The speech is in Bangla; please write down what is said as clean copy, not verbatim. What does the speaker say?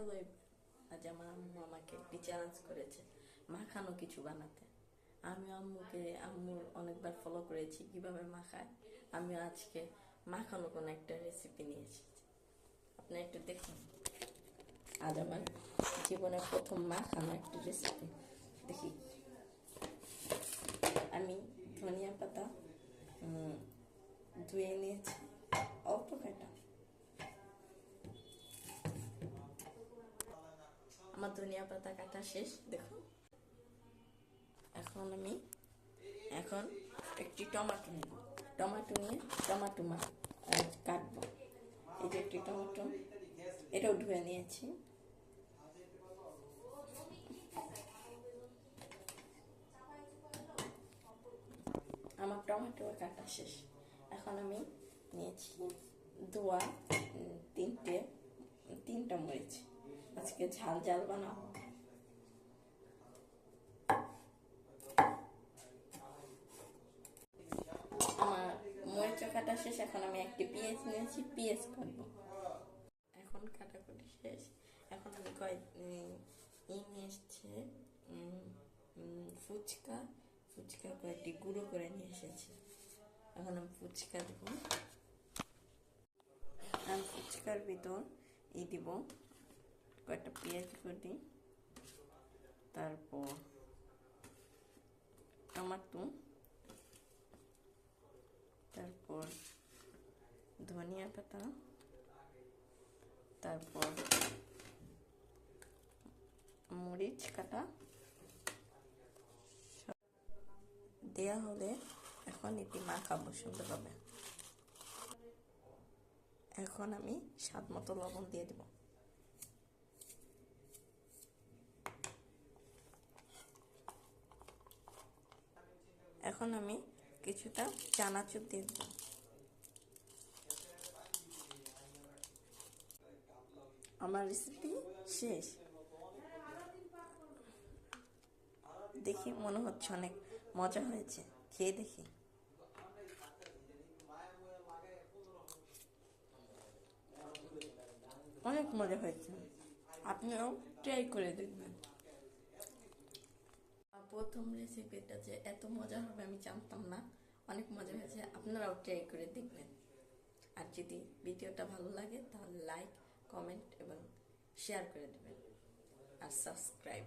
হলো আজ আমার আম্মু আমাকে একটি চ্যালেঞ্জ করেছে মাখানো কিছু বানাতে। আমি আম্মুর অনেকবার ফলো করেছি কিভাবে মাখায়। আমি আজকে মাখানো কোনো একটা রেসিপি নিয়ে এসেছি, আপনি একটু দেখুন। আজ আমার জীবনের প্রথম মাখানো একটা রেসিপি। দেখি, আমি ধনিয়া পাতা ধুয়ে নিয়েছি অল্প কাটা। আমার ধনিয়া পাতা কাটা শেষ, দেখুন। এখন একটি টমেটো নেব। টমেটো নিয়ে টমেটো কাটবো। এই যে একটি টমেটো, এটাও ধুয়ে নিয়েছি। আমার টমেটো কাটা শেষ। এখন আমি নিয়েছি ধোয়া তিনটা মরিচ। আজকে ঝাল ঝাল বানাবো। আমার মরিচ কাটা শেষ। এখন আমি একটি পেঁয়াজ নিয়েছি, পেঁয়াজ কাটবো। এখন কাটাকুটি শেষ। এখন আমি নিয়ে এসছে ফুচকা কয়েকটি গুঁড়ো করে নিয়ে এসেছি। এখন আমি ফুচকা দেবো। আমি ফুচকার ভিতর দিব কয়েকটা পেঁয়াজ কুচি, তারপর টমেটো, তারপর ধনিয়া পাতা, তারপর মরিচ কাটা দেয়া হলে এখন এটি মাখাবো সুন্দরভাবে। এখন আমি স্বাদ মতো লবণ দিয়ে দেব। এখন আমি কিছুটা চানাচুর দিয়ে দেব। আমার রেসিপি শেষ। দেখি মনে হচ্ছে অনেক মজা হয়েছে, খেয়ে দেখি। অনেক মজা হয়েছে, আপনিও ট্রাই করে দেখবেন। প্রথম রেসিপিটা যে এত মজা হবে আমি জানতাম না। অনেক মজা হয়েছে, আপনারাও ট্রাই করে দেখবেন। আর যদি ভিডিওটা ভালো লাগে তাহলে লাইক, কমেন্ট এবং শেয়ার করে দেবেন আর সাবস্ক্রাইব।